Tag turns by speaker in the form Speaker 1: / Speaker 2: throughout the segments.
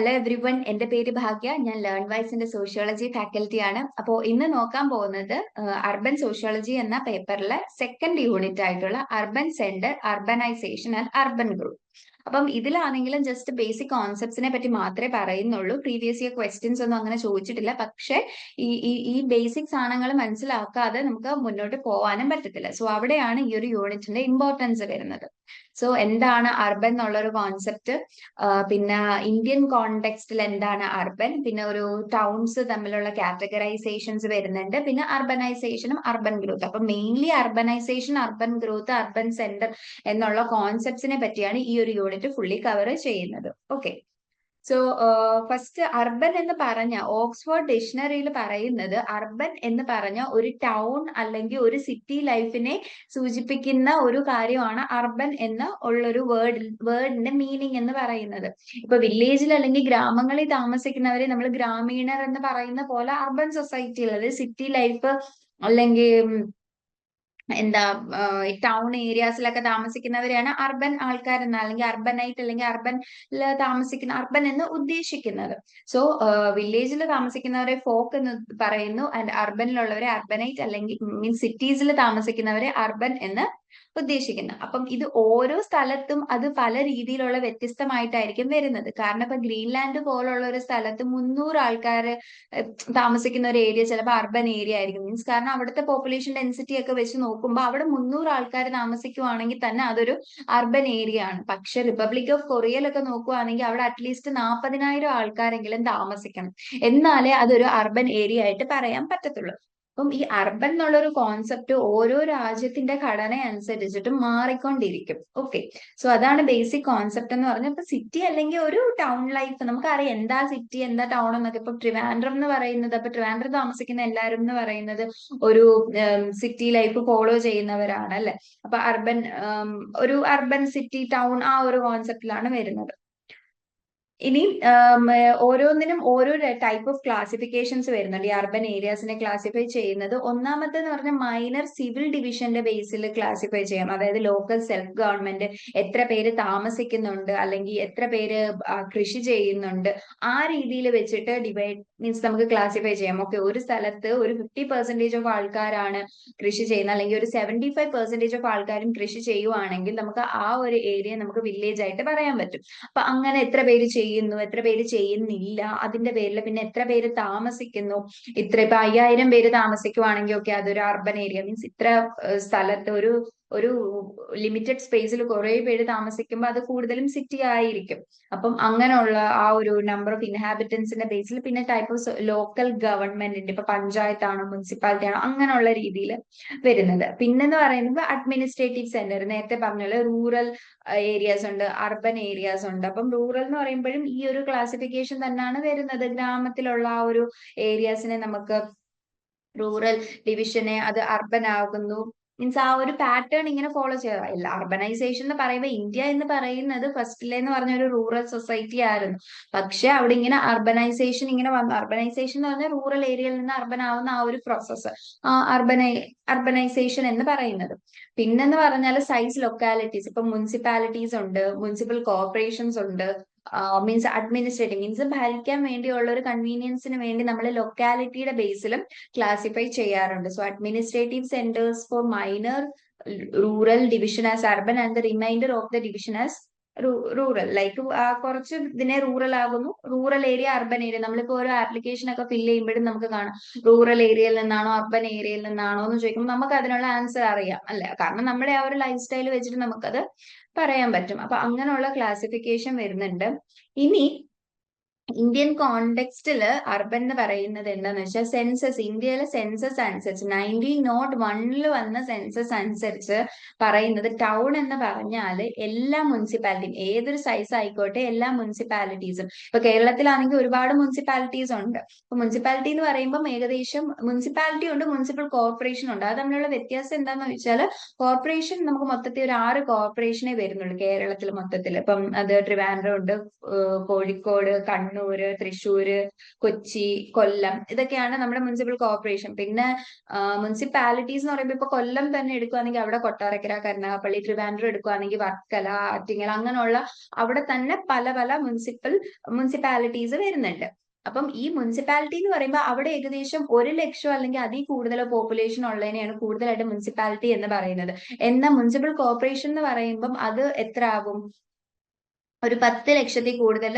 Speaker 1: Hello every one, എന്റെ പേര് ഭാഗ്യ. ഞാൻ ലേൺ വൈസിന്റെ സോഷ്യോളജി ഫാക്കൽറ്റിയാണ്. അപ്പോൾ ഇന്ന് നോക്കാൻ പോകുന്നത് അർബൻ സോഷ്യോളജി എന്ന പേപ്പറിലെ സെക്കൻഡ് യൂണിറ്റ് ആയിട്ടുള്ള urban centre, urbanisation and urban group. അപ്പം ഇതിലാണെങ്കിലും ജസ്റ്റ് ബേസിക് കോൺസെപ്റ്റ്സിനെ പറ്റി മാത്രമേ പറയുന്നുള്ളൂ. പ്രീവിയസ് ഇയർ ക്വസ്റ്റ്യൻസ് ഒന്നും അങ്ങനെ ചോദിച്ചിട്ടില്ല. പക്ഷേ ഈ ബേസിക് സാധനങ്ങൾ മനസ്സിലാക്കാതെ നമുക്ക് മുന്നോട്ട് പോകാനും പറ്റത്തില്ല. സോ അവിടെയാണ് ഈ ഒരു യൂണിറ്റിന്റെ ഇമ്പോർട്ടൻസ് വരുന്നത്. സോ എന്താണ് അർബൻ എന്നുള്ളൊരു കോൺസെപ്റ്റ്, പിന്നെ ഇന്ത്യൻ കോണ്ടെക്സ്റ്റിൽ എന്താണ് അർബൻ, പിന്നെ ഒരു ടൗൺസ് തമ്മിലുള്ള കാറ്റഗറൈസേഷൻസ് വരുന്നുണ്ട്, പിന്നെ അർബനൈസേഷനും അർബൻ ഗ്രോത്ത്. അപ്പൊ mainly urbanisation, urban growth, urban centre എന്നുള്ള കോൺസെപ്റ്റ്സിനെ പറ്റിയാണ് ഈ ഒരു യൂണിറ്റ് ഫുള്ളി കവർ ചെയ്യുന്നത്. ഓക്കെ, സോ ഫസ്റ്റ് അർബൻ എന്ന് പറഞ്ഞ ഓക്സ്ഫോർഡ് ഡിക്ഷണറിയിൽ പറയുന്നത് അർബൻ എന്ന് പറഞ്ഞ ഒരു ടൗൺ അല്ലെങ്കിൽ ഒരു സിറ്റി ലൈഫിനെ സൂചിപ്പിക്കുന്ന ഒരു കാര്യമാണ് അർബൻ എന്ന ഉള്ളൊരു വേർഡിന്റെ മീനിങ് എന്ന് പറയുന്നത്. ഇപ്പൊ വില്ലേജിൽ അല്ലെങ്കിൽ ഗ്രാമങ്ങളിൽ താമസിക്കുന്നവരെ നമ്മൾ ഗ്രാമീണർ എന്ന് പറയുന്ന പോലെ അർബൻ സൊസൈറ്റിയിൽ, അതായത് സിറ്റി ലൈഫ് അല്ലെങ്കിൽ എന്താ ടൗൺ ഏരിയാസിലൊക്കെ താമസിക്കുന്നവരെയാണ് അർബൻ ആൾക്കാരെന്ന്, അല്ലെങ്കിൽ അർബനൈറ്റ് അല്ലെങ്കിൽ അർബനിൽ താമസിക്കുന്ന അർബൻ എന്ന് ഉദ്ദേശിക്കുന്നത്. സോ വില്ലേജിൽ താമസിക്കുന്നവരെ ഫോക്ക് എന്ന് പറയുന്നു, ആൻഡ് അർബനിലുള്ളവരെ അർബനൈറ്റ് അല്ലെങ്കിൽ മീൻസ് സിറ്റീസിൽ താമസിക്കുന്നവരെ അർബൻ എന്ന് ഉദ്ദേശിക്കുന്നത്. അപ്പം ഇത് ഓരോ സ്ഥലത്തും അത് പല രീതിയിലുള്ള വ്യത്യസ്തമായിട്ടായിരിക്കും വരുന്നത്. കാരണം ഇപ്പൊ ഗ്രീൻലാൻഡ് പോലുള്ള ഒരു സ്ഥലത്ത് 300 ആൾക്കാർ താമസിക്കുന്ന ഒരു ഏരിയ ചിലപ്പോൾ അർബൻ ഏരിയ ആയിരിക്കും. മീൻസ് കാരണം അവിടുത്തെ പോപ്പുലേഷൻ ഡെൻസിറ്റി ഒക്കെ വെച്ച് നോക്കുമ്പോൾ അവിടെ 300 ആൾക്കാർ താമസിക്കുവാണെങ്കിൽ തന്നെ അതൊരു അർബൻ ഏരിയ ആണ്. പക്ഷെ റിപ്പബ്ലിക് ഓഫ് കൊറിയയിലൊക്കെ നോക്കുവാണെങ്കിൽ അവിടെ അറ്റ്ലീസ്റ്റ് 40,000 ആൾക്കാരെങ്കിലും താമസിക്കണം, എന്നാലേ അതൊരു അർബൻ ഏരിയ ആയിട്ട് പറയാൻ പറ്റത്തുള്ളൂ. അപ്പം ഈ അർബൻ എന്നുള്ള ഒരു കോൺസെപ്റ്റ് ഓരോ രാജ്യത്തിന്റെ ഘടന അനുസരിച്ചിട്ട് മാറിക്കൊണ്ടിരിക്കും. ഓക്കെ, സോ അതാണ് ബേസിക് കോൺസെപ്റ്റ് എന്ന് പറഞ്ഞാൽ. ഇപ്പൊ സിറ്റി അല്ലെങ്കിൽ ഒരു ടൗൺ ലൈഫ് നമുക്കറിയാം എന്താ സിറ്റി എന്താ ടൗൺ എന്നൊക്കെ. ഇപ്പൊ ട്രിവാൻഡ്രം എന്ന് പറയുന്നത്, അപ്പൊ ട്രിവാൻഡ്രം താമസിക്കുന്ന എല്ലാവരും എന്ന് പറയുന്നത് ഒരു സിറ്റി ലൈഫ് ഫോളോ ചെയ്യുന്നവരാണ് അല്ലെ. അപ്പൊ അർബൻ ഒരു അർബൻ സിറ്റി ടൗൺ ആ ഒരു കോൺസെപ്റ്റിലാണ് വരുന്നത്. ഇനി ഓരോന്നിനും ഓരോ ടൈപ്പ് ഓഫ് ക്ലാസിഫിക്കേഷൻസ് വരുന്നുണ്ട്. ഈ അർബൻ ഏരിയാസിനെ ക്ലാസിഫൈ ചെയ്യുന്നത് ഒന്നാമത്തെന്ന് പറഞ്ഞാൽ മൈനർ സിവിൽ ഡിവിഷന്റെ ബേസിൽ ക്ലാസിഫൈ ചെയ്യാം. അതായത് ലോക്കൽ സെൽഫ് ഗവൺമെന്റ് എത്ര പേര് താമസിക്കുന്നുണ്ട് അല്ലെങ്കിൽ എത്ര പേര് കൃഷി ചെയ്യുന്നുണ്ട്, ആ രീതിയിൽ വെച്ചിട്ട് ഡിവൈഡ് മീൻസ് നമുക്ക് ക്ലാസിഫൈ ചെയ്യാം. ഓക്കെ, ഒരു സ്ഥലത്ത് ഒരു 50% ഓഫ് ആൾക്കാരാണ് കൃഷി ചെയ്യുന്നത്, അല്ലെങ്കിൽ ഒരു 75% ഓഫ് ആൾക്കാരും കൃഷി ചെയ്യുവാണെങ്കിൽ നമുക്ക് ആ ഒരു ഏരിയ നമുക്ക് വില്ലേജ് ആയിട്ട് പറയാൻ പറ്റും. അപ്പൊ അങ്ങനെ എത്ര പേര് ചെയ്യുന്നു, എത്ര പേര് ചെയ്യുന്നില്ല, അതിന്റെ പേരിൽ പിന്നെ എത്ര പേര് താമസിക്കുന്നു. ഇത്ര ഇപ്പൊ 5,000 പേര് താമസിക്കുവാണെങ്കിൽ ഓക്കെ, അതൊരു അർബൻ ഏരിയ. മീൻസ് ഇത്ര സ്ഥലത്ത് ഒരു ഒരു ലിമിറ്റഡ് സ്പേസിൽ കുറെ പേര് താമസിക്കുമ്പോൾ അത് കൂടുതലും സിറ്റി ആയിരിക്കും. അപ്പം അങ്ങനെയുള്ള ആ ഒരു നമ്പർ ഓഫ് ഇൻഹാബിറ്റൻസിന്റെ ബേസിൽ പിന്നെ ടൈപ്പ് ഓഫ് ലോക്കൽ ഗവൺമെന്റിന്റെ, ഇപ്പൊ പഞ്ചായത്താണോ മുനിസിപ്പാലിറ്റി ആണോ അങ്ങനെയുള്ള രീതിയിൽ വരുന്നത്. പിന്നെന്ന് പറയുന്നത് അഡ്മിനിസ്ട്രേറ്റീവ് സെന്റർ, നേരത്തെ പറഞ്ഞ റൂറൽ ഏരിയാസ് ഉണ്ട്, അർബൻ ഏരിയാസ് ഉണ്ട്. അപ്പം റൂറൽ എന്ന് പറയുമ്പോഴും ഈ ഒരു ക്ലാസിഫിക്കേഷൻ തന്നെയാണ് വരുന്നത്. ഗ്രാമത്തിലുള്ള ആ ഒരു ഏരിയാസിനെ നമുക്ക് റൂറൽ ഡിവിഷനെ അത് അർബൻ ആകുന്നു. മീൻസ് ആ ഒരു പാറ്റേൺ ഇങ്ങനെ ഫോളോ ചെയ്യുക. അല്ല, അർബനൈസേഷൻ എന്ന് പറയുമ്പോൾ ഇന്ത്യ എന്ന് പറയുന്നത് ഫസ്റ്റിലെന്ന് പറഞ്ഞ ഒരു റൂറൽ സൊസൈറ്റി ആയിരുന്നു. പക്ഷെ അവിടെ ഇങ്ങനെ അർബനൈസേഷൻ ഇങ്ങനെ വന്നു. അർബനൈസേഷൻ എന്ന് പറഞ്ഞാൽ റൂറൽ ഏരിയയിൽ നിന്ന് അർബൻ ആവുന്ന ആ ഒരു പ്രോസസ്സ്, ആ അർബനൈസേഷൻ എന്ന് പറയുന്നത്. പിന്നെന്ന് പറഞ്ഞാൽ സൈസ് ലൊക്കാലിറ്റീസ്, ഇപ്പൊ മുനിസിപ്പാലിറ്റീസ് ഉണ്ട്, മുനിസിപ്പൽ കോർപ്പറേഷൻസ് ഉണ്ട്. മീൻസ് അഡ്മിനിസ്ട്രേറ്റീവ് മീൻസ് ഭരിക്കാൻ വേണ്ടിയുള്ള ഒരു കൺവീനിയൻസിന് വേണ്ടി നമ്മൾ ലൊക്കാലിറ്റിയുടെ ബേസിലും ക്ലാസിഫൈ ചെയ്യാറുണ്ട്. So administrative centres for minor rural division as urban and the reminder of the division as rural. Like കുറച്ച് ഇതിനെ റൂറൽ ആകുന്നു, റൂറൽ ഏരിയ അർബൻ ഏരിയ. നമ്മളിപ്പോ ഓരോ ആപ്ലിക്കേഷൻ ഒക്കെ ഫില്ല് ചെയ്യുമ്പോഴും നമുക്ക് കാണാം റൂറൽ ഏരിയയിൽ നിന്നാണോ അർബൻ ഏരിയയിൽ നിന്നാണോ എന്ന് ചോദിക്കുമ്പോൾ നമുക്ക് അതിനുള്ള ആൻസർ അറിയാം അല്ലെ. കാരണം നമ്മുടെ ആ ഒരു ലൈഫ് സ്റ്റൈൽ വെച്ചിട്ട് നമുക്കത് പറയാൻ പറ്റും. അപ്പൊ അങ്ങനെയുള്ള ക്ലാസിഫിക്കേഷൻ വരുന്നുണ്ട്. ഇനി ഇന്ത്യൻ കോണ്ടെക്സ്റ്റില് അർബൻ എന്ന് പറയുന്നത് എന്താന്ന് വെച്ചാൽ സെൻസസ്, ഇന്ത്യയിലെ സെൻസസ് അനുസരിച്ച് 1901 വന്ന സെൻസസ് അനുസരിച്ച് പറയുന്നത് ടൗൺ എന്ന് പറഞ്ഞാല് എല്ലാ മുനിസിപ്പാലിറ്റിയും ഏതൊരു സൈസ് ആയിക്കോട്ടെ എല്ലാ മുനിസിപ്പാലിറ്റീസും. ഇപ്പൊ കേരളത്തിലാണെങ്കിൽ ഒരുപാട് മുനിസിപ്പാലിറ്റീസ് ഉണ്ട്. ഇപ്പൊ മുനിസിപ്പാലിറ്റി എന്ന് പറയുമ്പോൾ ഏകദേശം മുനിസിപ്പാലിറ്റി ഉണ്ട്, മുനിസിപ്പൽ കോർപ്പറേഷൻ ഉണ്ട്. അത് തമ്മിലുള്ള വ്യത്യാസം എന്താന്ന് വെച്ചാൽ കോർപ്പറേഷൻ നമുക്ക് മൊത്തത്തിൽ ഒരു 6 കോർപ്പറേഷനേ വരുന്നുള്ളൂ കേരളത്തിൽ മൊത്തത്തിൽ. ഇപ്പം അത് ട്രിവാൻഡ്രം ഉണ്ട്, കോഴിക്കോട്, കണ്ണൂർ, കണ്ണൂര്, തൃശ്ശൂര്, കൊച്ചി, കൊല്ലം, ഇതൊക്കെയാണ് നമ്മുടെ മുനിസിപ്പൽ കോർപ്പറേഷൻ. പിന്നെ മുനിസിപ്പാലിറ്റീസ് എന്ന് പറയുമ്പോൾ ഇപ്പൊ കൊല്ലം തന്നെ എടുക്കുകയാണെങ്കിൽ അവിടെ കൊട്ടാരക്കര, കരുനാഗപ്പള്ളി, ട്രിവാൻഡ്രം എടുക്കുകയാണെങ്കിൽ വർക്കല, ആറ്റിങ്ങൽ, അങ്ങനെയുള്ള അവിടെ തന്നെ പല പല മുനിസിപ്പാലിറ്റീസ് വരുന്നുണ്ട്. അപ്പം ഈ മുനിസിപ്പാലിറ്റി എന്ന് പറയുമ്പോൾ അവിടെ ഏകദേശം 1 ലക്ഷം അല്ലെങ്കിൽ അതിൽ കൂടുതലോ പോപ്പുലേഷൻ ഉള്ളതിനെയാണ് കൂടുതലായിട്ട് മുനിസിപ്പാലിറ്റി എന്ന് പറയുന്നത്. എന്നാൽ മുനിസിപ്പൽ കോർപ്പറേഷൻ എന്ന് പറയുമ്പം അത് എത്ര ആകും? ഒരു 10 ലക്ഷത്തിൽ കൂടുതൽ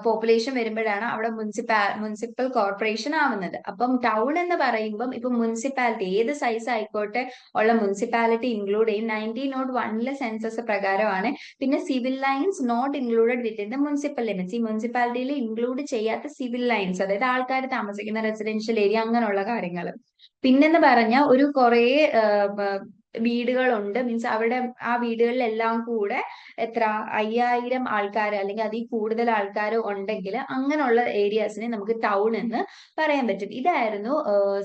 Speaker 1: പോപ്പുലേഷൻ വരുമ്പോഴാണ് അവിടെ മുനിസിപ്പൽ കോർപ്പറേഷൻ ആവുന്നത്. അപ്പം ടൗൺ എന്ന് പറയുമ്പം ഇപ്പൊ മുനിസിപ്പാലിറ്റി ഏത് സൈസ് ആയിക്കോട്ടെ ഉള്ള മുനിസിപ്പാലിറ്റി ഇൻക്ലൂഡ് ചെയ്യും. 1901 സെൻസസ് പ്രകാരമാണ്. പിന്നെ civil lines not included within the municipal limits. ഈ മുനിസിപ്പാലിറ്റിയിൽ ഇൻക്ലൂഡ് ചെയ്യാത്ത സിവിൽ ലൈൻസ്, അതായത് ആൾക്കാർ താമസിക്കുന്ന റെസിഡൻഷ്യൽ ഏരിയ, അങ്ങനെയുള്ള കാര്യങ്ങൾ. പിന്നെന്ന് പറഞ്ഞാൽ ഒരു കുറേ വീടുകളുണ്ട്, മീൻസ് അവിടെ ആ വീടുകളിലെല്ലാം കൂടെ എത്ര 5000 ആൾക്കാർ അല്ലെങ്കിൽ അതിൽ കൂടുതൽ ആൾക്കാർ ഉണ്ടെങ്കിൽ അങ്ങനെയുള്ള ഏരിയാസിനെ നമുക്ക് ടൗൺ എന്ന് പറയാൻ പറ്റും. ഇതായിരുന്നു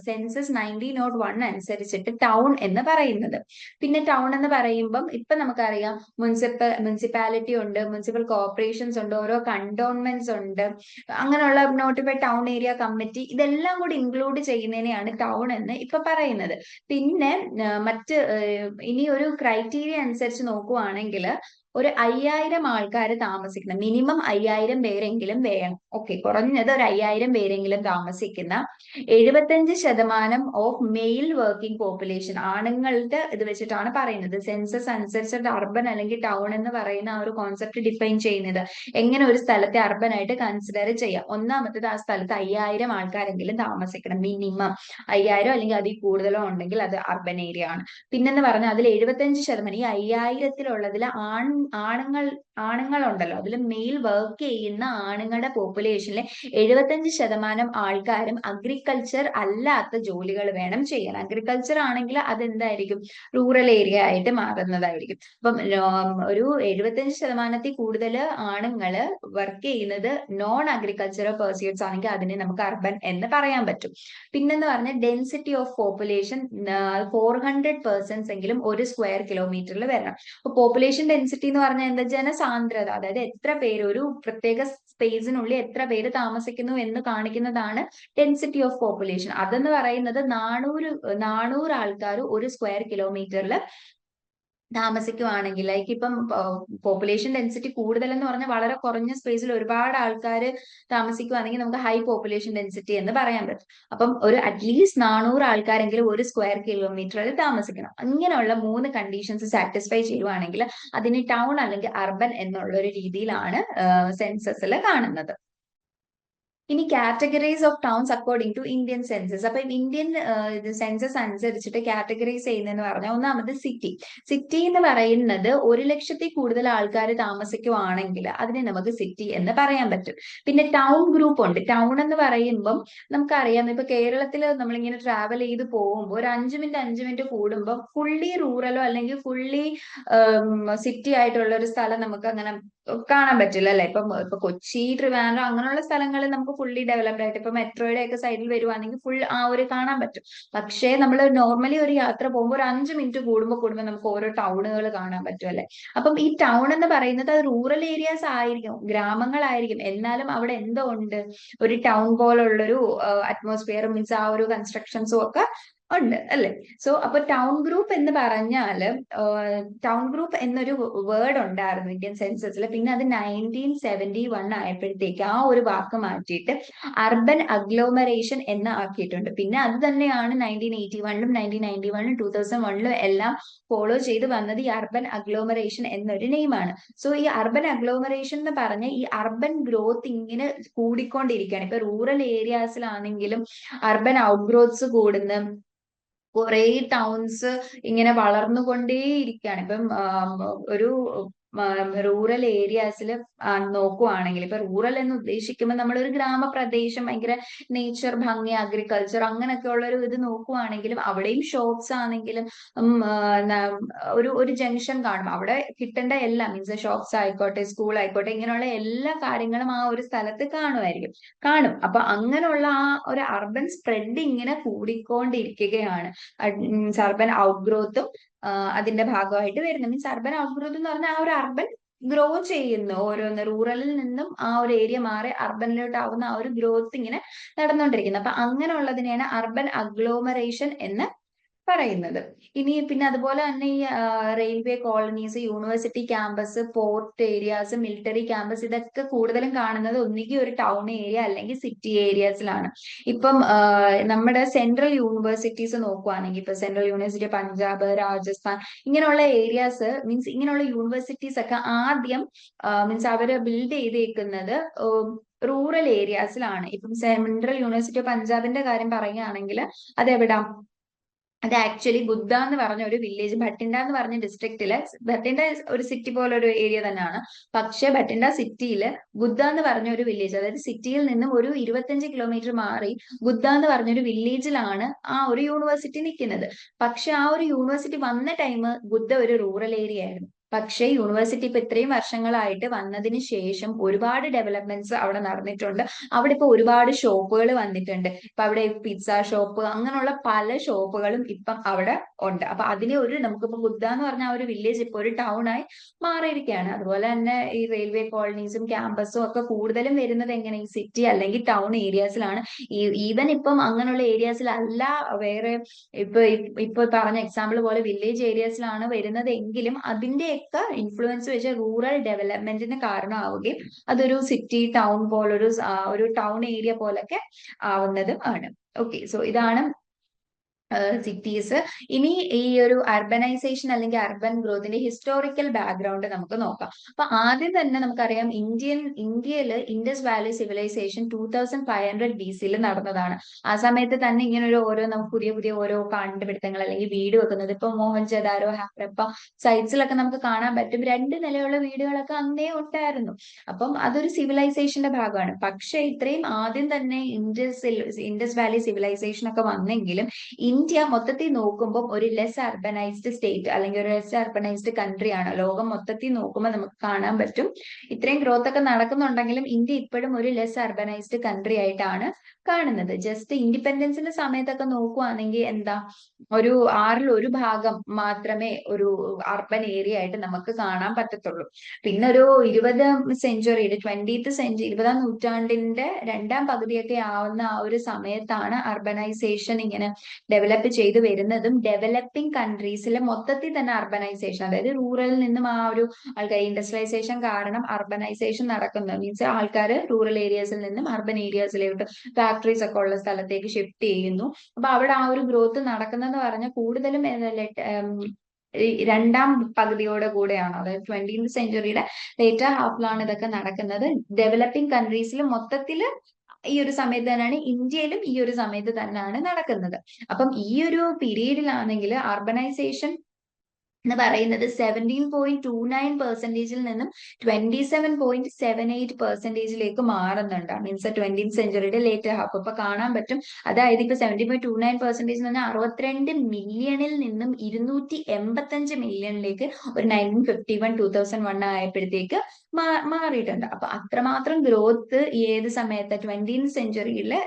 Speaker 1: സെൻസസ് 1901 അനുസരിച്ചിട്ട് ടൗൺ എന്ന് പറയുന്നത്. പിന്നെ ടൗൺ എന്ന് പറയുമ്പം ഇപ്പൊ നമുക്കറിയാം മുനിസിപ്പാലിറ്റി ഉണ്ട്, മുനിസിപ്പൽ കോർപ്പറേഷൻസ് ഉണ്ട്, ഓരോ കണ്ടോൺമെന്റ്സ് ഉണ്ട്, അങ്ങനെയുള്ള നോട്ടിഫൈഡ് ടൗൺ ഏരിയ കമ്മിറ്റി, ഇതെല്ലാം കൂടി ഇൻക്ലൂഡ് ചെയ്യുന്നതിനെയാണ് ടൗൺ എന്ന് ഇപ്പൊ പറയുന്നത്. പിന്നെ മറ്റ് ഇനി ഒരു ക്രൈറ്റീരിയ അനുസരിച്ച് നോക്കുവാണെങ്കിൽ ഒരു 5000 ആൾക്കാർ താമസിക്കുന്ന, മിനിമം 5000 പേരെങ്കിലും വേണം. ഓക്കെ, കുറഞ്ഞത് ഒരു 5000 പേരെങ്കിലും താമസിക്കുന്ന 75% ഓഫ് മെയിൽ വർക്കിംഗ് പോപ്പുലേഷൻ, ആണുങ്ങളുടെ ഇത് വെച്ചിട്ടാണ് പറയുന്നത്. സെൻസസ് അനുസരിച്ചിട്ട് അർബൻ അല്ലെങ്കിൽ ടൗൺ എന്ന് പറയുന്ന ആ ഒരു കോൺസെപ്റ്റ് ഡിഫൈൻ ചെയ്യുന്നത് എങ്ങനെ ഒരു സ്ഥലത്തെ അർബൻ ആയിട്ട് കൺസിഡർ ചെയ്യാം. ഒന്നാമത്തേത്, ആ സ്ഥലത്ത് 5000 ആൾക്കാരെങ്കിലും താമസിക്കണം, മിനിമം 5000 അല്ലെങ്കിൽ അതിൽ കൂടുതലോ ഉണ്ടെങ്കിൽ അത് അർബൻ ഏരിയ ആണ്. പിന്നെന്ന് പറഞ്ഞാൽ അതിൽ 75%, ഈ 5000-ത്തിലുള്ളതിൽ ആണുങ്ങളുണ്ടല്ലോ, അതിൽ മെയിൽ വർക്ക് ചെയ്യുന്ന ആണുങ്ങളുടെ പോപ്പുലേഷനിലെ 75% ആൾക്കാരും അഗ്രികൾച്ചർ അല്ലാത്ത ജോലികൾ വേണം ചെയ്യാൻ. അഗ്രികൾച്ചർ ആണെങ്കിൽ അതെന്തായിരിക്കും? റൂറൽ ഏരിയ ആയിട്ട് മാറുന്നതായിരിക്കും. അപ്പം ഒരു 75%-ത്തിൽ കൂടുതൽ ആണുങ്ങള് വർക്ക് ചെയ്യുന്നത് നോൺ അഗ്രികൾച്ചറൽ പെർസ്യൂട്ട്സ് ആണെങ്കിൽ അതിനെ നമുക്ക് അർബൻ എന്ന് പറയാൻ പറ്റും. പിന്നെന്ന് പറഞ്ഞാൽ ഡെൻസിറ്റി ഓഫ് പോപ്പുലേഷൻ 400 പേഴ്സൺസ് എങ്കിലും ഒരു സ്ക്വയർ കിലോമീറ്ററിൽ വരണം. അപ്പൊ പോപ്പുലേഷൻ ഡെൻസിറ്റി എന്ന് പറഞ്ഞാൽ എന്താ? ജനസാന്ദ്രത, അതായത് എത്ര പേര് ഒരു പ്രത്യേക സ്പേസിനുള്ളിൽ എത്ര പേര് താമസിക്കുന്നു എന്ന് കാണിക്കുന്നതാണ് ഡെൻസിറ്റി ഓഫ് പോപ്പുലേഷൻ. അതെന്ന് പറയുന്നത് 400 ആൾക്കാർ ഒരു സ്ക്വയർ കിലോമീറ്ററിൽ താമസിക്കുവാണെങ്കിൽ, ലൈക്ക് ഇപ്പം പോപ്പുലേഷൻ ഡെൻസിറ്റി കൂടുതലെന്ന് പറഞ്ഞാൽ വളരെ കുറഞ്ഞ സ്പേസിൽ ഒരുപാട് ആൾക്കാർ താമസിക്കുവാണെങ്കിൽ നമുക്ക് ഹൈ പോപ്പുലേഷൻ ഡെൻസിറ്റി എന്ന് പറയാൻ പറ്റും. അപ്പം ഒരു അറ്റ്ലീസ്റ്റ് 400 ആൾക്കാരെങ്കിലും ഒരു സ്ക്വയർ കിലോമീറ്ററിൽ താമസിക്കണം. അങ്ങനെയുള്ള 3 കണ്ടീഷൻസ് സാറ്റിസ്ഫൈ ചെയ്യുവാണെങ്കിൽ അതിന് ടൗൺ അല്ലെങ്കിൽ അർബൻ എന്നുള്ള ഒരു രീതിയിലാണ് സെൻസസിൽ കാണുന്നത്. ഇനി categories of towns according to Indian census. അപ്പൊ ഇന്ത്യൻ സെൻസസ് അനുസരിച്ചിട്ട് കാറ്റഗറൈസ് ചെയ്യുന്നതെന്ന് പറഞ്ഞാൽ, ഒന്നാമത് സിറ്റി. സിറ്റി എന്ന് പറയുന്നത് 1 ലക്ഷത്തിൽ കൂടുതൽ ആൾക്കാർ താമസിക്കുവാണെങ്കിൽ അതിനെ നമുക്ക് സിറ്റി എന്ന് പറയാൻ പറ്റും. പിന്നെ ടൗൺ ഗ്രൂപ്പ് ഉണ്ട്. ടൗൺ എന്ന് പറയുമ്പം നമുക്കറിയാം, ഇപ്പൊ കേരളത്തിൽ നമ്മളിങ്ങനെ ട്രാവൽ ചെയ്ത് പോകുമ്പോൾ ഒരു 5 മിനിറ്റ് കൂടുമ്പോൾ ഫുള്ളി റൂറലോ അല്ലെങ്കിൽ ഫുള്ളി സിറ്റി ആയിട്ടുള്ള ഒരു സ്ഥലം നമുക്ക് അങ്ങനെ കാണാൻ പറ്റില്ല അല്ലെ. ഇപ്പൊ കൊച്ചി, ട്രിവാൻഡ്രം അങ്ങനെയുള്ള സ്ഥലങ്ങളിൽ നമുക്ക് ഫുള്ളി ഡെവലപ്ഡ് ആയിട്ട് ഇപ്പൊ മെട്രോയുടെ ഒക്കെ സൈഡിൽ വരുവാണെങ്കിൽ ഫുൾ ആ ഒരു കാണാൻ പറ്റും. പക്ഷേ നമ്മൾ നോർമലി ഒരു യാത്ര പോകുമ്പോൾ ഒരു 5 മിനിറ്റ് കൂടുമ്പോൾ നമുക്ക് ഓരോ ടൗണുകൾ കാണാൻ പറ്റും അല്ലെ. അപ്പം ഈ ടൗൺ എന്ന് പറയുന്നത് അത് റൂറൽ ഏരിയാസ് ആയിരിക്കും, ഗ്രാമങ്ങളായിരിക്കും, എന്നാലും അവിടെ എന്തോ ഉണ്ട്, ഒരു ടൗൺ പോലുള്ളൊരു അറ്റ്മോസ്ഫിയർ, മീൻസ് ആ ഒരു കൺസ്ട്രക്ഷൻസും ഒക്കെ ഉണ്ട് അല്ലെ. സോ അപ്പൊ ടൗൺ ഗ്രൂപ്പ് എന്ന് പറഞ്ഞാല്, ടൗൺ ഗ്രൂപ്പ് എന്നൊരു വേർഡ് ഉണ്ടായിരുന്നു ഇന്ത്യൻ സെൻസസിൽ. പിന്നെ അത് 1971 ആയപ്പോഴത്തേക്ക് ആ ഒരു വാക്ക് മാറ്റിയിട്ട് അർബൻ അഗ്ലോമറേഷൻ എന്ന് ആക്കിയിട്ടുണ്ട്. പിന്നെ അത് തന്നെയാണ് 1981-ലും 1991-ലും 2001-ലും എല്ലാം ഫോളോ ചെയ്ത് വന്നത്. ഈ അർബൻ അഗ്ലോമറേഷൻ എന്നൊരു നെയിമാണ്. സോ ഈ അർബൻ അഗ്ലോമറേഷൻ എന്ന് പറഞ്ഞ ഈ അർബൻ ഗ്രോത്ത് ഇങ്ങനെ കൂടിക്കൊണ്ടിരിക്കുകയാണ്. ഇപ്പൊ റൂറൽ ഏരിയാസിലാണെങ്കിലും അർബൻ ഔട്ട് ഗ്രോത്ത്സ് കൂടുന്നു, കുറെ ടൗൺസ് ഇങ്ങനെ വളർന്നുകൊണ്ടേയിരിക്കുകയാണ്. ഇപ്പം ഒരു റൂറൽ ഏരിയാസിൽ നോക്കുവാണെങ്കിൽ, ഇപ്പൊ റൂറൽ എന്ന് ഉദ്ദേശിക്കുമ്പോൾ നമ്മളൊരു ഗ്രാമപ്രദേശം, ഭയങ്കര നേച്ചർ ഭംഗി, അഗ്രികൾച്ചർ അങ്ങനെയൊക്കെ ഉള്ള ഒരു ഇത് നോക്കുവാണെങ്കിലും അവിടെയും ഷോപ്സ് ആണെങ്കിലും ഒരു ജംഗ്ഷൻ കാണും, അവിടെ കിട്ടേണ്ട എല്ലാം, മീൻസ് ഷോപ്സ് ആയിക്കോട്ടെ, സ്കൂൾ ആയിക്കോട്ടെ, ഇങ്ങനെയുള്ള എല്ലാ കാര്യങ്ങളും ആ ഒരു സ്ഥലത്ത് കാണും. അപ്പൊ അങ്ങനെയുള്ള ആ ഒരു അർബൻ സ്പ്രെഡ് ഇങ്ങനെ കൂടിക്കൊണ്ടിരിക്കുകയാണ്. മീൻസ് അർബൻ ഔട്ട് ഗ്രോത്തും അതിന്റെ ഭാഗമായിട്ട് വരുന്നത്. മീൻസ് അർബൻ ഔട്ട് ഗ്രോത്ത് എന്ന് പറഞ്ഞാൽ ആ ഒരു അർബൻ ഗ്രോ ചെയ്യുന്നു. ഓരോന്ന് റൂറലിൽ നിന്നും ആ ഒരു ഏരിയ മാറി അർബനിലോട്ട് ആവുന്ന ആ ഒരു ഗ്രോത്ത് ഇങ്ങനെ നടന്നുകൊണ്ടിരിക്കുന്നത്. അപ്പൊ അങ്ങനെയുള്ളതിനെയാണ് അർബൻ അഗ്ലോമറേഷൻ എന്ന് പറയുന്നത്. ഇനി പിന്നെ അതുപോലെ തന്നെ ഈ railway colonies, university campus, port areas, military campus, ഇതൊക്കെ കൂടുതലും കാണുന്നത് ഒന്നുകിൽ ഒരു ടൗൺ ഏരിയ അല്ലെങ്കിൽ സിറ്റി ഏരിയാസിലാണ്. ഇപ്പം നമ്മുടെ സെൻട്രൽ യൂണിവേഴ്സിറ്റീസ് നോക്കുവാണെങ്കിൽ ഇപ്പൊ സെൻട്രൽ യൂണിവേഴ്സിറ്റി പഞ്ചാബ്, രാജസ്ഥാൻ, ഇങ്ങനെയുള്ള ഏരിയാസ് മീൻസ് ഇങ്ങനെയുള്ള യൂണിവേഴ്സിറ്റീസ് ഒക്കെ ആദ്യം മീൻസ് അവര് ബിൽഡ് ചെയ്തേക്കുന്നത് റൂറൽ ഏരിയാസിലാണ്. ഇപ്പം സെൻട്രൽ യൂണിവേഴ്സിറ്റി ഓഫ് പഞ്ചാബിന്റെ കാര്യം പറയുകയാണെങ്കിൽ അതെവിടാ, അത് ആക്ച്വലി ബുദ്ധ എന്ന് പറഞ്ഞ ഒരു വില്ലേജ്, ഭട്ടിൻഡ എന്ന് പറഞ്ഞ ഡിസ്ട്രിക്റ്റില്, ഭട്ടിൻഡ ഒരു സിറ്റി പോലെ ഒരു ഏരിയ തന്നെയാണ്. പക്ഷെ ഭട്ടിൻഡ സിറ്റിയില് ബുദ്ധ എന്ന് പറഞ്ഞ ഒരു വില്ലേജ്, അതായത് സിറ്റിയിൽ നിന്നും ഒരു 25 കിലോമീറ്റർ മാറി ബുദ്ധ എന്ന് പറഞ്ഞൊരു വില്ലേജിലാണ് ആ ഒരു യൂണിവേഴ്സിറ്റി നിൽക്കുന്നത്. പക്ഷെ ആ ഒരു യൂണിവേഴ്സിറ്റി വന്ന ടൈം ബുദ്ധ ഒരു റൂറൽ ഏരിയ ആയിരുന്നു. പക്ഷേ യൂണിവേഴ്സിറ്റി ഇപ്പൊ ഇത്രയും വർഷങ്ങളായിട്ട് വന്നതിന് ശേഷം ഒരുപാട് ഡെവലപ്മെന്റ്സ് അവിടെ നടന്നിട്ടുണ്ട്. അവിടെ ഇപ്പൊ ഒരുപാട് ഷോപ്പുകൾ വന്നിട്ടുണ്ട്. ഇപ്പൊ അവിടെ പിസ്സ ഷോപ്പ്, അങ്ങനെയുള്ള പല ഷോപ്പുകളും ഇപ്പം അവിടെ ഉണ്ട്. അപ്പൊ അതിനെ ഒരു നമുക്കിപ്പോ ബുദ്ധ എന്ന് പറഞ്ഞ ആ ഒരു വില്ലേജ് ഇപ്പൊ ഒരു ടൗൺ ആയി മാറിയിരിക്കുകയാണ്. അതുപോലെ തന്നെ ഈ റെയിൽവേ കോളനീസും ക്യാമ്പസും ഒക്കെ കൂടുതലും വരുന്നത് എങ്ങനെ, ഈ സിറ്റി അല്ലെങ്കിൽ ടൗൺ ഏരിയാസിലാണ്. ഈവൻ ഇപ്പം അങ്ങനെയുള്ള ഏരിയാസിലല്ല, വേറെ ഇപ്പൊ ഇപ്പൊ പറഞ്ഞ എക്സാമ്പിൾ പോലെ വില്ലേജ് ഏരിയാസിലാണ് വരുന്നത് എങ്കിലും അതിന്റെയൊക്കെ ഇൻഫ്ലുവൻസ് വെച്ച് റൂറൽ ഡെവലപ്മെന്റിന് കാരണമാവുകയും അതൊരു സിറ്റി ടൗൺ പോലൊരു ഒരു ടൗൺ ഏരിയ പോലൊക്കെ ആവുന്നതും ആണ്. ഓക്കെ, സോ ഇതാണ് സിറ്റീസ്. ഇനി ഈ ഒരു അർബനൈസേഷൻ അല്ലെങ്കിൽ അർബൻ ഗ്രോത്തിന്റെ ഹിസ്റ്റോറിക്കൽ ബാക്ക്ഗ്രൗണ്ട് നമുക്ക് നോക്കാം. അപ്പൊ ആദ്യം തന്നെ നമുക്കറിയാം ഇന്ത്യയില് ഇൻഡസ് വാലി സിവിലൈസേഷൻ 2500 BC നടന്നതാണ്. ആ സമയത്ത് തന്നെ ഇങ്ങനെ ഒരു ഓരോ നമുക്ക് പുതിയ പുതിയ ഓരോ കണ്ടുപിടുത്തങ്ങൾ അല്ലെങ്കിൽ വീട് വെക്കുന്നത്, ഇപ്പൊ മോഹൻജദാരോ, ഹാരപ്പ സൈറ്റ്സിലൊക്കെ നമുക്ക് കാണാൻ പറ്റും 2 നിലയുള്ള വീടുകളൊക്കെ അന്നേ ഉണ്ടായിരുന്നു. അപ്പം അതൊരു സിവിലൈസേഷന്റെ ഭാഗമാണ്. പക്ഷെ ഇത്രയും ആദ്യം തന്നെ ഇൻഡസ് വാലി സിവിലൈസേഷൻ ഒക്കെ വന്നെങ്കിലും ഇന്ത്യ മൊത്തത്തിൽ നോക്കുമ്പോൾ ഒരു ലെസ് അർബനൈസ്ഡ് സ്റ്റേറ്റ് അല്ലെങ്കിൽ ഒരു ലെസ് അർബനൈസ്ഡ് കൺട്രി ആണ്. ലോകം മൊത്തത്തിൽ നോക്കുമ്പോൾ നമുക്ക് കാണാൻ പറ്റും ഇത്രയും ഗ്രോത്ത് ഒക്കെ നടക്കുന്നുണ്ടെങ്കിലും ഇന്ത്യ ഇപ്പോഴും ഒരു ലെസ് അർബനൈസ്ഡ് കൺട്രി ആയിട്ടാണ് കാണുന്നത്. ജസ്റ്റ് ഇൻഡിപെൻഡൻസിന്റെ സമയത്തൊക്കെ നോക്കുവാണെങ്കിൽ എന്താ, ഒരു 1/6 മാത്രമേ ഒരു അർബൻ ഏരിയ ആയിട്ട് നമുക്ക് കാണാൻ പറ്റത്തുള്ളൂ. പിന്നെ ഒരു 20ാം നൂറ്റാണ്ടിന്റെ രണ്ടാം പകുതിയൊക്കെ ആവുന്ന ആ ഒരു സമയത്താണ് അർബനൈസേഷൻ ഇങ്ങനെ ഡെവലപ്പ് ചെയ്തു വരുന്നതും ഡെവലപ്പിംഗ് കൺട്രീസിലെ മൊത്തത്തിൽ തന്നെ അർബനൈസേഷൻ, അതായത് റൂറലിൽ നിന്നും ആ ഒരു ആൾക്കാർ ഇൻഡസ്ട്രിയലൈസേഷൻ കാരണം അർബനൈസേഷൻ നടക്കുന്നത് മീൻസ് ആൾക്കാർ റൂറൽ ഏരിയാസിൽ നിന്നും അർബൻ ഏരിയാസിലോട്ട് ഫാക്ടറീസ് ഒക്കെ ഉള്ള സ്ഥലത്തേക്ക് ഷിഫ്റ്റ് ചെയ്യുന്നു. അപ്പൊ അവിടെ ആ ഒരു ഗ്രോത്ത് നടക്കുന്നതെന്ന് പറഞ്ഞാൽ കൂടുതലും രണ്ടാം പകുതിയോടെ കൂടെയാണ്, അതായത് 20th സെഞ്ചുറിയുടെ ലേറ്റർ ഹാഫിലാണ് ഇതൊക്കെ നടക്കുന്നത്. ഡെവലപ്പിംഗ് കൺട്രീസിൽ മൊത്തത്തിൽ ഈ ഒരു സമയത്ത് തന്നെയാണ്, ഇന്ത്യയിലും ഈ ഒരു സമയത്ത് തന്നെയാണ് നടക്കുന്നത്. അപ്പം ഈ ഒരു പീരീഡിലാണെങ്കിൽ അർബനൈസേഷൻ എന്ന് പറയുന്നത് 17.29% നിന്നും 27.78% മാറുന്നുണ്ട്. മീൻസ് 20th സെഞ്ചുറിയുടെ ലേറ്റർ ഹാഫ് ഇപ്പൊ കാണാൻ പറ്റും. അതായത് ഇപ്പൊ 17.29% എന്ന് പറഞ്ഞാൽ 62 മില്യണിൽ നിന്നും 285 മില്യണിലേക്ക് ഒരു 1951-2001 ആയപ്പോഴത്തേക്ക് മാറിയിട്ടുണ്ട്. അപ്പൊ അത്രമാത്രം ഗ്രോത്ത് ഏത് സമയത്ത് 20th സെഞ്ചുറിയിലെ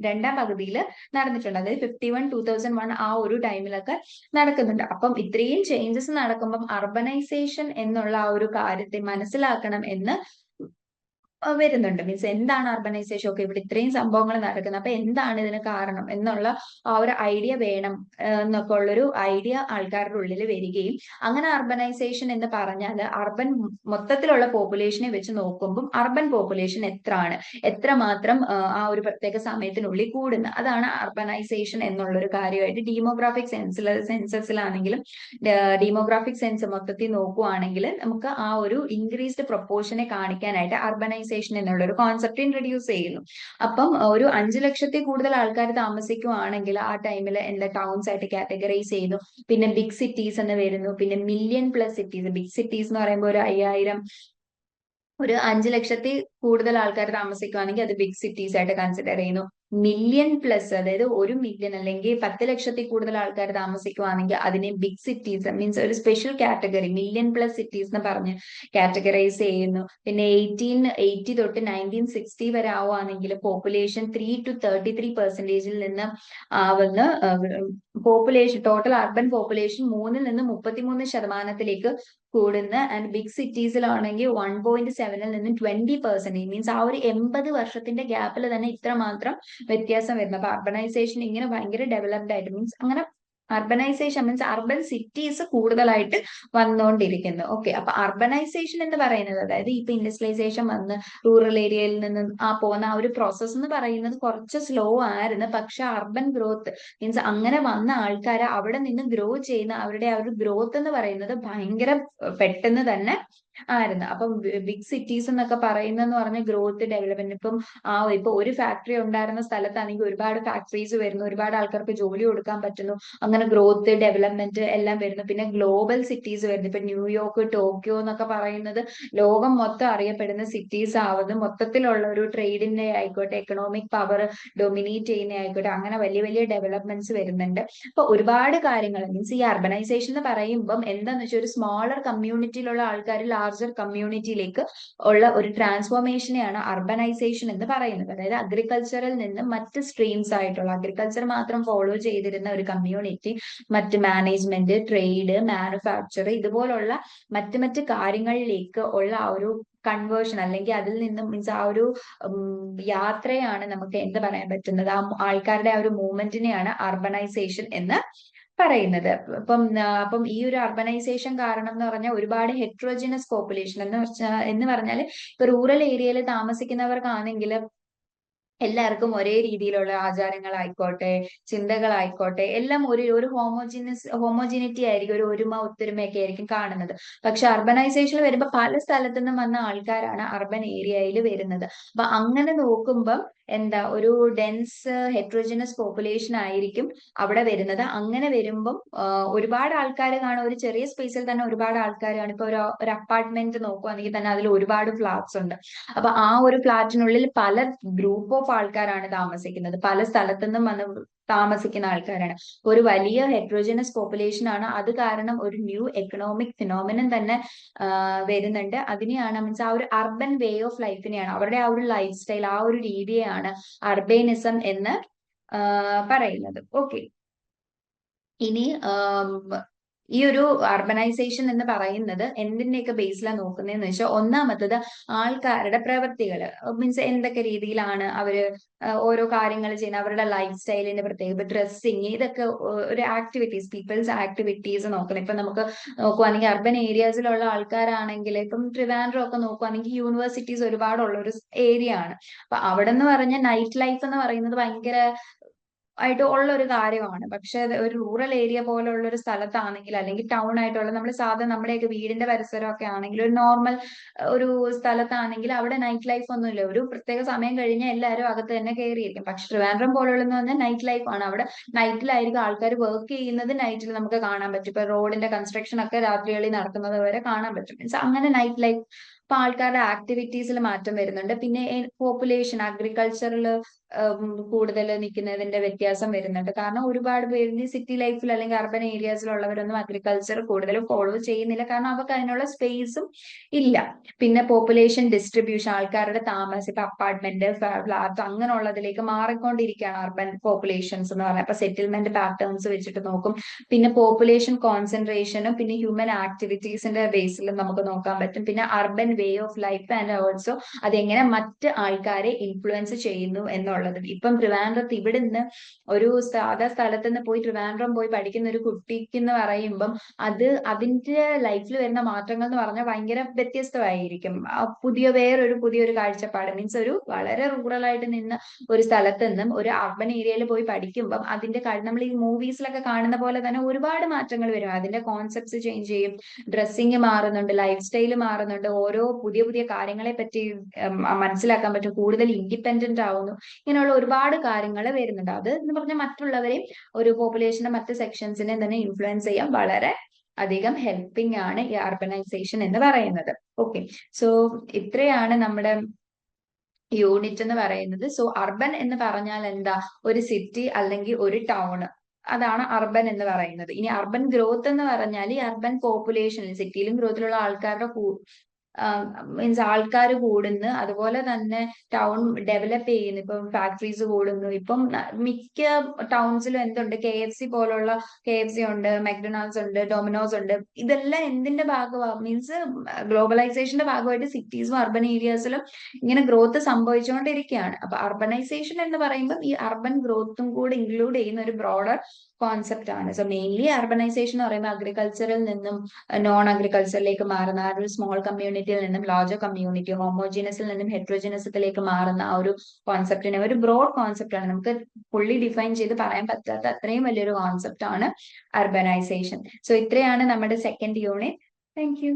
Speaker 1: രണ്ടാം പകുതിയിൽ നടന്നിട്ടുണ്ട്. അതായത് 51-2001 ആ ഒരു ടൈമിലൊക്കെ നടക്കുന്നുണ്ട്. അപ്പം ഇത്രയും ചേഞ്ചസ് നടക്കുമ്പം അർബനൈസേഷൻ എന്നുള്ള ആ ഒരു കാര്യത്തെ മനസ്സിലാക്കണം എന്ന് വരുന്നുണ്ട്. മീൻസ് എന്താണ് അർബനൈസേഷൻ, ഒക്കെ ഇവിടെ ഇത്രയും സംഭവങ്ങൾ നടക്കുന്നത്, അപ്പൊ എന്താണ് ഇതിന് കാരണം എന്നുള്ള ആ ഒരു ഐഡിയ വേണം എന്നൊക്കെ ഉള്ളൊരു ഐഡിയ ആൾക്കാരുടെ ഉള്ളിൽ വരികയും, അങ്ങനെ അർബനൈസേഷൻ എന്ന് പറഞ്ഞാൽ അർബൻ മൊത്തത്തിലുള്ള പോപ്പുലേഷനെ വെച്ച് നോക്കുമ്പോൾ അർബൻ പോപ്പുലേഷൻ എത്രമാത്രം ആ ഒരു പ്രത്യേക സമയത്തിനുള്ളിൽ കൂടുന്നത്, അതാണ് അർബനൈസേഷൻ എന്നുള്ളൊരു കാര്യമായിട്ട് ഡീമോഗ്രാഫിക് സെൻസസിലാണെങ്കിലും ഡീമോഗ്രാഫിക് സെൻസ് മൊത്തത്തിൽ നോക്കുവാണെങ്കിൽ നമുക്ക് ആ ഒരു ഇൻക്രീസ്ഡ് പ്രൊപ്പോർഷനെ കാണിക്കാനായിട്ട് അർബനൈസേഷൻ എന്നുള്ള ഒരു കോൺസെപ്റ്റ് ഇൻട്രൊഡ്യൂസ് ചെയ്യുന്നു. അപ്പം ഒരു 5 ലക്ഷത്തിൽ കൂടുതൽ ആൾക്കാർ താമസിക്കുവാണെങ്കിൽ ആ ടൈമിൽ എന്താ ടൗൺസ് ആയിട്ട് കാറ്റഗറൈസ് ചെയ്യുന്നു. പിന്നെ ബിഗ് സിറ്റീസ് എന്ന് വരുന്നു. പിന്നെ million plus cities, big cities എന്ന് പറയുമ്പോൾ ഒരു 5000, ഒരു 5 ലക്ഷത്തിൽ കൂടുതൽ ആൾക്കാർ താമസിക്കുകയാണെങ്കിൽ അത് ബിഗ് സിറ്റീസ് ആയിട്ട് കൺസിഡർ ചെയ്യുന്നു. മില്യൺ പ്ലസ്, അതായത് 1 മില്യൺ അല്ലെങ്കിൽ 10 ലക്ഷത്തിൽ കൂടുതൽ ആൾക്കാർ താമസിക്കുകയാണെങ്കിൽ അതിനെ ബിഗ് സിറ്റീസ് മീൻസ് ഒരു special category million plus cities എന്ന് പറഞ്ഞ് കാറ്റഗറൈസ് ചെയ്യുന്നു. പിന്നെ 1880 തൊട്ട് 1960 വരെ ആവുകയാണെങ്കിൽ പോപ്പുലേഷൻ 3 to 33% നിന്ന് ആവുന്ന പോപ്പുലേഷൻ, ടോട്ടൽ അർബൻ പോപ്പുലേഷൻ 3 നിന്ന് 33% കൂടുന്ന. ആൻഡ് ബിഗ് സിറ്റീസിലാണെങ്കിൽ 1.7 നിന്നും 20%, മീൻസ് ആ ഒരു 80 വർഷത്തിന്റെ ഗ്യാപ്പിൽ തന്നെ ഇത്രമാത്രം വ്യത്യാസം വരുന്നു. അപ്പൊ അർബനൈസേഷൻ ഇങ്ങനെ ഭയങ്കര ഡെവലപ്ഡ് ആയിട്ട്, മീൻസ് അങ്ങനെ അർബനൈസേഷൻ മീൻസ് അർബൻ സിറ്റീസ് കൂടുതലായിട്ട് വന്നുകൊണ്ടിരിക്കുന്നു. ഓക്കെ, അപ്പൊ അർബനൈസേഷൻ എന്ന് പറയുന്നത്, അതായത് ഇപ്പൊ ഇൻഡസ്ട്രിയലൈസേഷൻ വന്ന് റൂറൽ ഏരിയയിൽ നിന്ന് പോകുന്ന ആ ഒരു പ്രോസസ്സ് എന്ന് പറയുന്നത് കുറച്ച് സ്ലോ ആയിരുന്നു. പക്ഷെ അർബൻ ഗ്രോത്ത് മീൻസ് അങ്ങനെ വന്ന ആൾക്കാരെ അവിടെ നിന്ന് ഗ്രോ ചെയ്യുന്ന അവരുടെ ആ ഒരു ഗ്രോത്ത് എന്ന് പറയുന്നത് ഭയങ്കര പെട്ടെന്ന് തന്നെ ആയിരുന്നു. അപ്പം ബിഗ് സിറ്റീസ് എന്നൊക്കെ പറയുന്നതെന്ന് പറഞ്ഞ ഗ്രോത്ത് ഡെവലപ്മെന്റ്, ഇപ്പൊ ഒരു ഫാക്ടറി ഉണ്ടായിരുന്ന സ്ഥലത്താണെങ്കിൽ ഒരുപാട് ഫാക്ടറീസ് വരുന്നു, ഒരുപാട് ആൾക്കാർക്ക് ജോലി കൊടുക്കാൻ പറ്റുന്നു, അങ്ങനെ ഗ്രോത്ത് ഡെവലപ്മെന്റ് എല്ലാം വരുന്നു. പിന്നെ ഗ്ലോബൽ സിറ്റീസ് വരുന്നു. ഇപ്പൊ ന്യൂയോർക്ക്, ടോക്കിയോ എന്നൊക്കെ പറയുന്നത് ലോകം മൊത്തം അറിയപ്പെടുന്ന സിറ്റീസ് ആവുന്നു. മൊത്തത്തിലുള്ള ഒരു ട്രേഡിന്റെ ആയിക്കോട്ടെ, എക്കണോമിക് പവർ ഡൊമിനേറ്റ് ചെയ്യുന്ന ആയിക്കോട്ടെ, അങ്ങനെ വലിയ വലിയ ഡെവലപ്മെന്റ്സ് വരുന്നുണ്ട്. അപ്പൊ ഒരുപാട് കാര്യങ്ങൾ മീൻസ് ഈ അർബനൈസേഷൻ എന്ന് പറയുമ്പം എന്താന്ന് വെച്ചാൽ ഒരു സ്മോളർ കമ്മ്യൂണിറ്റിയിലുള്ള ആൾക്കാർ ലാർജർ കമ്മ്യൂണിറ്റിയിലേക്ക് ഉള്ള ഒരു ട്രാൻസ്ഫോർമേഷനെയാണ് അർബനൈസേഷൻ എന്ന് പറയുന്നത്. അതായത് അഗ്രികൾച്ചറിൽ നിന്ന് മറ്റ് സ്ട്രീംസ് ആയിട്ടുള്ള അഗ്രികൾച്ചർ മാത്രം ഫോളോ ചെയ്തിരുന്ന ഒരു കമ്മ്യൂണിറ്റി മറ്റ് മാനേജ്മെന്റ്, ട്രേഡ്, മാനുഫാക്ചർ ഇതുപോലുള്ള മറ്റ് കാര്യങ്ങളിലേക്ക് ഉള്ള ആ ഒരു കൺവേർഷൻ, അല്ലെങ്കിൽ അതിൽ നിന്നും മീൻസ് ആ ഒരു യാത്രയാണ് നമുക്ക് എന്ത് പറയാൻ പറ്റുന്നത്, ആ ആൾക്കാരുടെ ആ ഒരു മൂവ്മെന്റിനെയാണ് അർബനൈസേഷൻ എന്ന് പറയുന്നത്. അപ്പം ഈ ഒരു അർബനൈസേഷൻ കാരണം എന്ന് പറഞ്ഞാൽ ഒരുപാട് ഹെട്രോജിനസ് പോപ്പുലേഷൻ എന്ന് പറഞ്ഞാൽ ഇപ്പൊ റൂറൽ ഏരിയയിൽ താമസിക്കുന്നവർക്കാണെങ്കിൽ എല്ലാവർക്കും ഒരേ രീതിയിലുള്ള ആചാരങ്ങളായിക്കോട്ടെ, ചിന്തകളായിക്കോട്ടെ, എല്ലാം ഒരു ഹോമോജിനിറ്റി ആയിരിക്കും, ഒരു ഒത്തൊരുമയൊക്കെ ആയിരിക്കും കാണുന്നത്. പക്ഷെ അർബനൈസേഷൻ വരുമ്പോൾ പല സ്ഥലത്തു നിന്നും വന്ന ആൾക്കാരാണ് അർബൻ ഏരിയയിൽ വരുന്നത്. അപ്പൊ അങ്ങനെ നോക്കുമ്പം ഒരു ഡെൻസ് ഹെട്രോജിനസ് പോപ്പുലേഷൻ ആയിരിക്കും അവിടെ വരുന്നത്. അങ്ങനെ വരുമ്പം ഒരുപാട് ആൾക്കാർ കാണും, ഒരു ചെറിയ സ്പേസിൽ തന്നെ ഒരുപാട് ആൾക്കാർ കാണും. ഇപ്പൊ ഒരു അപ്പാർട്ട്മെന്റ് നോക്കുവാണെങ്കിൽ തന്നെ അതിൽ ഒരുപാട് ഫ്ലാറ്റ്സ് ഉണ്ട്. അപ്പൊ ആ ഒരു ഫ്ലാറ്റിനുള്ളിൽ പല ഗ്രൂപ്പ് ഓഫ് ആൾക്കാരാണ് താമസിക്കുന്നത്, പല സ്ഥലത്തു നിന്നും വന്ന് താമസിക്കുന്ന ആൾക്കാരാണ്. ഒരു വലിയ ഹെട്രോജനസ് പോപ്പുലേഷൻ ആണ്. അത് കാരണം ഒരു ന്യൂ എക്കണോമിക് ഫിനോമിനൻ തന്നെ വരുന്നുണ്ട്. അതിനെയാണ് മീൻസ് ആ ഒരു അർബൻ വേ ഓഫ് ലൈഫിനെയാണ്, അവരുടെ ആ ഒരു ലൈഫ് സ്റ്റൈൽ, ആ ഒരു രീതിയെയാണ് അർബേനിസം എന്ന് പറയുന്നത്. ഓക്കെ, ഇനി ഈ ഒരു അർബനൈസേഷൻ എന്ന് പറയുന്നത് എന്തിന്റെയൊക്കെ ബേസിലാണ് നോക്കുന്നതെന്ന് വെച്ചാൽ, ഒന്നാമത്തത് ആൾക്കാരുടെ പ്രവൃത്തികൾ, മീൻസ് എന്തൊക്കെ രീതിയിലാണ് അവര് ഓരോ കാര്യങ്ങൾ ചെയ്യുന്നത്, അവരുടെ ലൈഫ് സ്റ്റൈലിന്റെ പ്രത്യേകത, ഡ്രസ്സിങ്, ഇതൊക്കെ ഒരു ആക്ടിവിറ്റീസ്, പീപ്പിൾസ് ആക്ടിവിറ്റീസ് നോക്കുന്നത്. ഇപ്പൊ നമുക്ക് നോക്കുവാണെങ്കിൽ അർബൻ ഏരിയാസിലുള്ള ആൾക്കാരാണെങ്കിൽ, ഇപ്പം ട്രിവാൻഡ്രം ഒക്കെ നോക്കുവാണെങ്കിൽ യൂണിവേഴ്സിറ്റീസ് ഒരുപാടുള്ള ഒരു ഏരിയ ആണ്. അപ്പൊ അവിടെ എന്ന് പറഞ്ഞ നൈറ്റ് ലൈഫ് എന്ന് പറയുന്നത് ഭയങ്കര ആയിട്ട് ഉള്ള ഒരു കാര്യമാണ്. പക്ഷെ ഒരു റൂറൽ ഏരിയ പോലുള്ള ഒരു സ്ഥലത്താണെങ്കിൽ, അല്ലെങ്കിൽ ടൗൺ ആയിട്ടുള്ള നമ്മൾ സാധാരണ നമ്മുടെയൊക്കെ വീടിന്റെ പരിസരമൊക്കെ ആണെങ്കിൽ, ഒരു നോർമൽ ഒരു സ്ഥലത്താണെങ്കിൽ അവിടെ നൈറ്റ് ലൈഫ് ഒന്നുമില്ല. ഒരു പ്രത്യേക സമയം കഴിഞ്ഞാൽ എല്ലാവരും അകത്ത് തന്നെ കയറിയിരിക്കും. പക്ഷെ ട്രിവാൻഡ്രം പോലുള്ളതെന്ന് പറഞ്ഞാൽ നൈറ്റ് ലൈഫ് ആണ്. അവിടെ നൈറ്റിലായിരിക്കും ആൾക്കാർ വർക്ക് ചെയ്യുന്നത്, നൈറ്റിൽ നമുക്ക് കാണാൻ പറ്റും. ഇപ്പൊ റോഡിന്റെ കൺസ്ട്രക്ഷൻ ഒക്കെ രാത്രികളിൽ നടക്കുന്നത് വരെ കാണാൻ പറ്റും. മീൻസ് അങ്ങനെ നൈറ്റ് ലൈഫ്, ഇപ്പൊ ആൾക്കാരുടെ ആക്ടിവിറ്റീസിൽ മാറ്റം വരുന്നുണ്ട്. പിന്നെ പോപ്പുലേഷൻ അഗ്രികൾച്ചറിൽ കൂടുതൽ നിൽക്കുന്നതിന്റെ വ്യത്യാസം വരുന്നുണ്ട്. കാരണം ഒരുപാട് പേര് സിറ്റി ലൈഫിൽ അല്ലെങ്കിൽ അർബൻ ഏരിയാസിലുള്ളവരൊന്നും അഗ്രികൾച്ചർ കൂടുതൽ ഫോളോ ചെയ്യുന്നില്ല, കാരണം അവർക്ക് അതിനുള്ള സ്പേസും ഇല്ല. പിന്നെ പോപ്പുലേഷൻ ഡിസ്ട്രിബ്യൂഷൻ, ആൾക്കാരുടെ താമസം, ഇപ്പൊ അപ്പാർട്ട്മെന്റ്, ഫ്ലാറ്റ് അങ്ങനെയുള്ളതിലേക്ക് മാറിക്കൊണ്ടിരിക്കുകയാണ് അർബൻ പോപ്പുലേഷൻസ് എന്ന് പറഞ്ഞാൽ. അപ്പൊ സെറ്റിൽമെന്റ് പാറ്റേൺസ് വെച്ചിട്ട് നോക്കും. പിന്നെ പോപ്പുലേഷൻ കോൺസെൻട്രേഷനും പിന്നെ ഹ്യൂമൻ ആക്ടിവിറ്റീസിന്റെ ബേസിലും നമുക്ക് നോക്കാൻ പറ്റും. പിന്നെ urban way of life and also അതെങ്ങനെ മറ്റ് ആൾക്കാരെ ഇൻഫ്ലുവൻസ് ചെയ്യുന്നു എന്നുള്ളത്. ഇപ്പം ട്രിവാൻഡ്രത്ത് ഇവിടുന്ന് ഒരു സാധാ സ്ഥലത്ത് നിന്ന് പോയി ട്രിവാൻഡ്രം പോയി പഠിക്കുന്ന ഒരു കുട്ടിക്ക് എന്ന് പറയുമ്പം അതിന്റെ ലൈഫിൽ വരുന്ന മാറ്റങ്ങൾ എന്ന് പറഞ്ഞാൽ ഭയങ്കര വ്യത്യസ്തമായിരിക്കും. പുതിയൊരു കാഴ്ചപ്പാട്, മീൻസ് ഒരു വളരെ റൂറൽ ആയിട്ട് നിന്ന ഒരു സ്ഥലത്ത് നിന്നും ഒരു അർബൻ ഏരിയയിൽ പോയി പഠിക്കുമ്പം അതിന്റെ നമ്മൾ ഈ മൂവീസിലൊക്കെ കാണുന്ന പോലെ തന്നെ ഒരുപാട് മാറ്റങ്ങൾ വരും. അതിന്റെ കോൺസെപ്റ്റ്സ് ചേഞ്ച് ചെയ്യും, ഡ്രസ്സിങ് മാറുന്നുണ്ട്, ലൈഫ് സ്റ്റൈൽ മാറുന്നുണ്ട്, ഓരോ പുതിയ കാര്യങ്ങളെ പറ്റി മനസ്സിലാക്കാൻ പറ്റും, കൂടുതൽ ഇൻഡിപെൻഡന്റ് ആവുന്നു. ഇങ്ങനെയുള്ള ഒരുപാട് കാര്യങ്ങൾ വരുന്നുണ്ട്. അത് എന്ന് പറഞ്ഞാൽ മറ്റുള്ളവരെയും ഒരു പോപ്പുലേഷന്റെ മറ്റ് സെക്ഷൻസിനെ തന്നെ ഇൻഫ്ലുവൻസ് ചെയ്യാൻ വളരെ അധികം ഹെൽപ്പിംഗ് ആണ് ഈ അർബനൈസേഷൻ എന്ന് പറയുന്നത്. ഓക്കെ, സോ ഇത്രയാണ് നമ്മുടെ യൂണിറ്റ് എന്ന് പറയുന്നത്. സോ അർബൻ എന്ന് പറഞ്ഞാൽ എന്താ, ഒരു സിറ്റി അല്ലെങ്കിൽ ഒരു ടൗൺ, അതാണ് അർബൻ എന്ന് പറയുന്നത്. ഇനി അർബൻ ഗ്രോത്ത് എന്ന് പറഞ്ഞാൽ ഈ അർബൻ പോപ്പുലേഷൻ, സിറ്റിയിലും ഗ്രോത്തിലുള്ള ആൾക്കാരുടെ മീൻസ് ആൾക്കാർ കൂടുന്നു, അതുപോലെ തന്നെ ടൗൺ ഡെവലപ്പ് ചെയ്യുന്നു. ഇപ്പം ഫാക്ടറീസ് കൂടുന്നു. ഇപ്പം മിക്ക ടൗൺസിലും എന്തുണ്ട്, KFC പോലുള്ള KFC ഉണ്ട്, മെക്ഡൊണാൾഡ്സ് ഉണ്ട്, ഡൊമിനോസ് ഉണ്ട്. ഇതെല്ലാം എന്തിന്റെ ഭാഗമാണ്, മീൻസ് ഗ്ലോബലൈസേഷന്റെ ഭാഗമായിട്ട് സിറ്റീസും അർബൻ ഏരിയാസിലും ഇങ്ങനെ ഗ്രോത്ത് സംഭവിച്ചുകൊണ്ടിരിക്കുകയാണ്. അപ്പൊ അർബനൈസേഷൻ എന്ന് പറയുമ്പോൾ ഈ അർബൻ ഗ്രോത്തും കൂടി ഇൻക്ലൂഡ് ചെയ്യുന്ന ഒരു ബ്രോഡർ കോൺസെപ്റ്റ് ആണ്. സോ മെയിൻലി അർബനൈസേഷൻ എന്ന് പറയുമ്പോൾ അഗ്രികൾച്ചറിൽ നിന്നും നോൺ അഗ്രികൾച്ചറിലേക്ക് മാറുന്ന ആ ഒരു സ്മോൾ കമ്മ്യൂണിറ്റിയിൽ നിന്നും ലാർജർ കമ്മ്യൂണിറ്റി, ഹോമോജീനസിൽ നിന്നും ഹെട്രോജീനസത്തിലേക്ക് മാറുന്ന ആ ഒരു കോൺസെപ്റ്റിനെ ഒരു ബ്രോഡ് കോൺസെപ്റ്റ് ആണ്. നമുക്ക് ഫുള്ളി ഡിഫൈൻ ചെയ്ത് പറയാൻ പറ്റാത്ത അത്രയും വലിയൊരു കോൺസെപ്റ്റ് ആണ് അർബനൈസേഷൻ. സോ ഇത്രയാണ് നമ്മുടെ സെക്കൻഡ് യൂണിറ്റ്. Thank you.